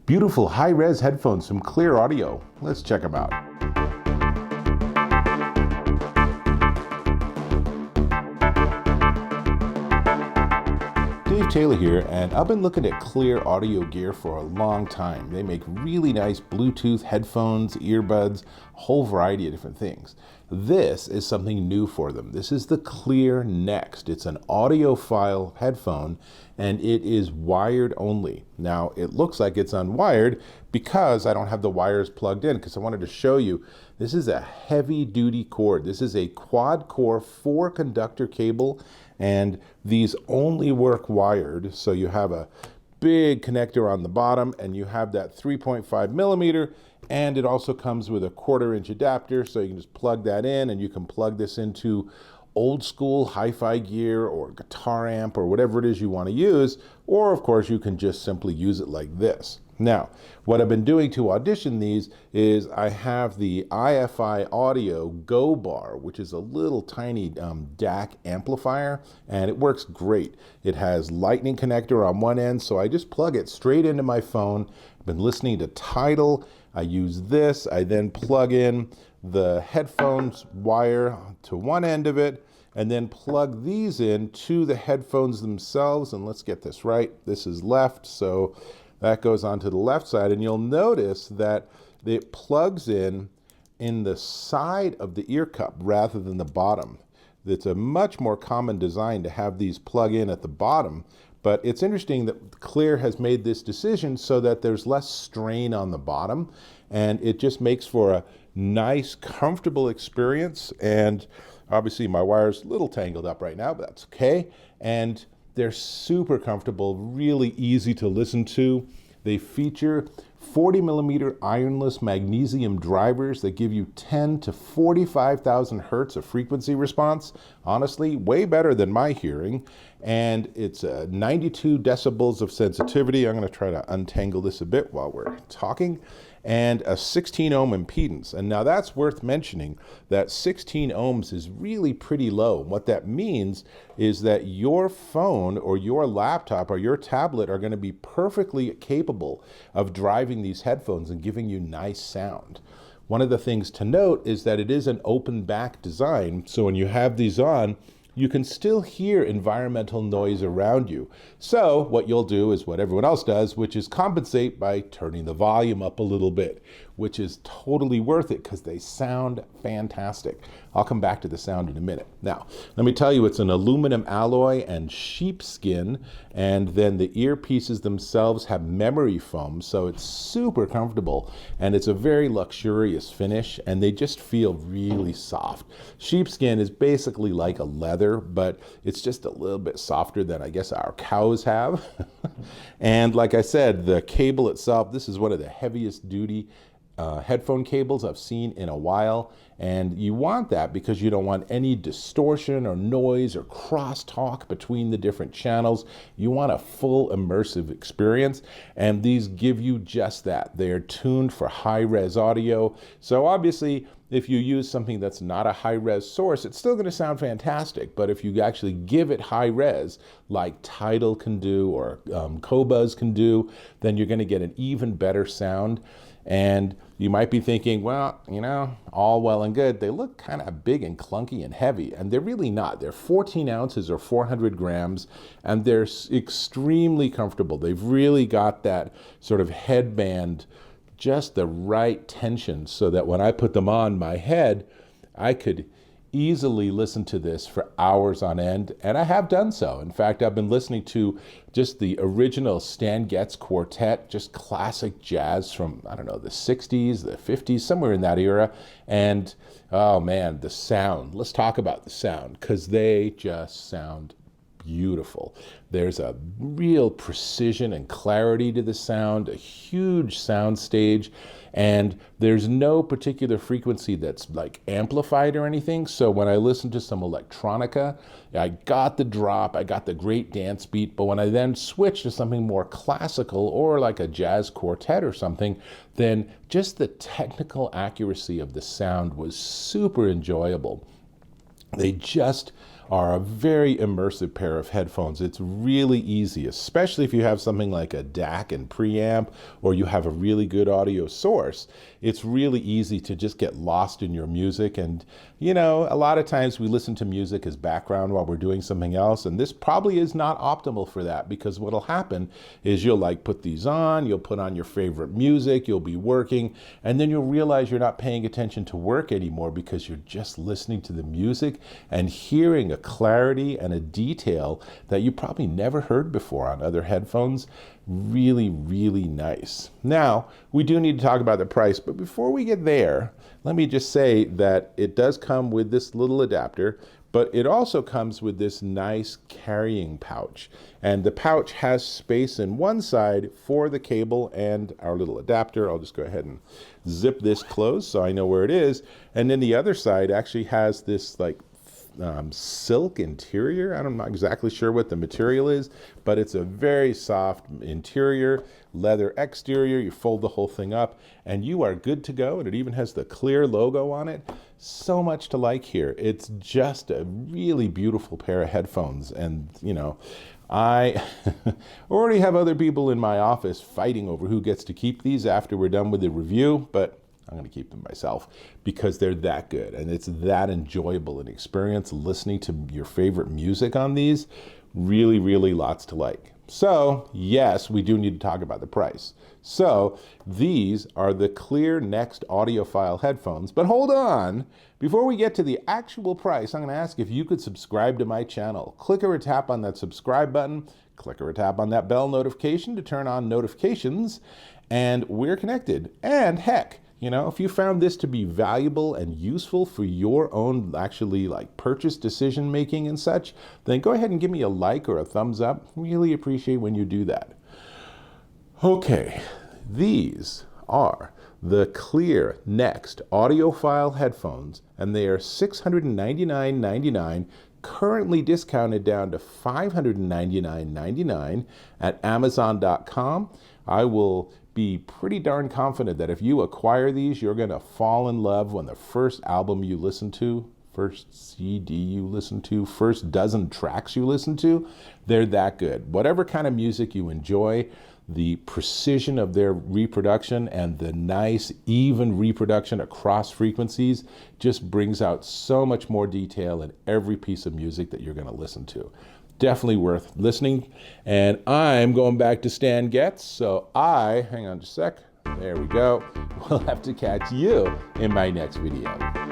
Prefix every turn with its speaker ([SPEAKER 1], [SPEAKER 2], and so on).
[SPEAKER 1] Beautiful high-res headphones from Cleer Audio. Let's check them out. Dave Taylor here, and I've been looking at Cleer audio gear for a long time. They make really nice Bluetooth headphones, earbuds, a whole variety of different things. This is something new for them. This is the Cleer NEXT. It's an audiophile headphone, and it is wired only. Now, it looks like it's unwired because I don't have the wires plugged in, because I wanted to show you this is a heavy-duty cord. This is a quad-core 4-conductor cable, and these only work wired. So you have a big connector on the bottom, and you have that 3.5 millimeter, and it also comes with a 1/4-inch adapter, so you can just plug that in, and you can plug this into old school hi-fi gear or guitar amp or whatever it is you want to use, or of course you can just simply use it like this. Now, what I've been doing to audition these is I have the aficionado Go Bar, which is a little tiny DAC amplifier, and it works great. It has lightning connector on one end, so I just plug it straight into my phone. I've been listening to Tidal. I use this. I then plug in the headphones wire to one end of it, and then plug these in to the headphones themselves. And let's get this right. This is left, so that goes onto the left side, and you'll notice that it plugs in the side of the ear cup rather than the bottom. It's a much more common design to have these plug in at the bottom, but it's interesting that Cleer has made this decision so that there's less strain on the bottom, and it just makes for a nice, comfortable experience. And obviously my wire's a little tangled up right now, but that's okay. And they're super comfortable, really easy to listen to. They feature 40 millimeter ironless magnesium drivers that give you 10 to 45,000 hertz of frequency response. Honestly, way better than my hearing. And it's 92 decibels of sensitivity. I'm gonna try to untangle this a bit while we're talking. And a 16 ohm impedance. And now that's worth mentioning, that 16 ohms is really pretty low. What that means is that your phone or your laptop or your tablet are going to be perfectly capable of driving these headphones and giving you nice sound. One of the things to note is that it is an open back design, so when you have these on, you can still hear environmental noise around you. So what you'll do is what everyone else does, which is compensate by turning the volume up a little bit, which is totally worth it because they sound fantastic. I'll come back to the sound in a minute. Now, let me tell you, it's an aluminum alloy and sheepskin, and then the earpieces themselves have memory foam, so it's super comfortable, and it's a very luxurious finish, and they just feel really soft. Sheepskin is basically like a leather, but it's just a little bit softer than I guess our cows have. And like I said, the cable itself, this is one of the heaviest duty headphone cables I've seen in a while, and you want that because you don't want any distortion or noise or crosstalk between the different channels. You want a full immersive experience, and these give you just that. They're tuned for high-res audio, so obviously if you use something that's not a high-res source, it's still going to sound fantastic, but if you actually give it high-res, like Tidal can do or Qobuz can do, then you're going to get an even better sound. And you might be thinking, well, you know, all well and good. They look kind of big and clunky and heavy, and they're really not. They're 14 ounces or 400 grams, and they're extremely comfortable. They've really got that sort of headband, just the right tension, so that when I put them on my head, I could easily listen to this for hours on end, and I have done so. In fact, I've been listening to just the original Stan Getz quartet, just classic jazz from, I don't know, the 60s, the 50s, somewhere in that era. And oh man, the sound. Let's talk about the sound, because they just sound beautiful. There's a real precision and clarity to the sound, a huge sound stage, and there's no particular frequency that's like amplified or anything. So when I listen to some electronica, I got the drop, I got the great dance beat, but when I then switch to something more classical or like a jazz quartet or something, then just the technical accuracy of the sound was super enjoyable. They just are a very immersive pair of headphones. It's really easy, especially if you have something like a DAC and preamp, or you have a really good audio source. It's really easy to just get lost in your music. And you know, a lot of times we listen to music as background while we're doing something else, and this probably is not optimal for that, because what'll happen is you'll like put these on, you'll put on your favorite music, you'll be working, and then you'll realize you're not paying attention to work anymore because you're just listening to the music and hearing a clarity and a detail that you probably never heard before on other headphones. Really, really nice. Now, we do need to talk about the price, but before we get there, let me just say that it does come with this little adapter, but it also comes with this nice carrying pouch. And the pouch has space in one side for the cable and our little adapter. I'll just go ahead and zip this closed so I know where it is. And then the other side actually has this like silk interior. I'm not exactly sure what the material is, but it's a very soft interior, leather exterior. You fold the whole thing up and you are good to go. And it even has the Cleer logo on it. So much to like here. It's just a really beautiful pair of headphones. And you know, I already have other people in my office fighting over who gets to keep these after we're done with the review, but I'm going to keep them myself because they're that good and it's that enjoyable an experience listening to your favorite music on these. Really, really lots to like. So yes, we do need to talk about the price. So these are the Cleer NEXT Audiophile Headphones, but hold on. Before we get to the actual price, I'm going to ask if you could subscribe to my channel. Click or tap on that subscribe button, click or tap on that bell notification to turn on notifications, and we're connected. And heck, you know, if you found this to be valuable and useful for your own actually like purchase decision making and such, then go ahead and give me a like or a thumbs up. Really appreciate when you do that. Okay, these are the Cleer NEXT Audiophile Headphones, and they are $699.99, currently discounted down to $599.99 at Amazon.com. I will be pretty darn confident that if you acquire these, you're going to fall in love when the first album you listen to, first CD you listen to, first dozen tracks you listen to, they're that good. Whatever kind of music you enjoy, the precision of their reproduction and the nice even reproduction across frequencies just brings out so much more detail in every piece of music that you're going to listen to. Definitely worth listening. And I'm going back to Stan Getz, so hang on just a sec. There we go. We'll have to catch you in my next video.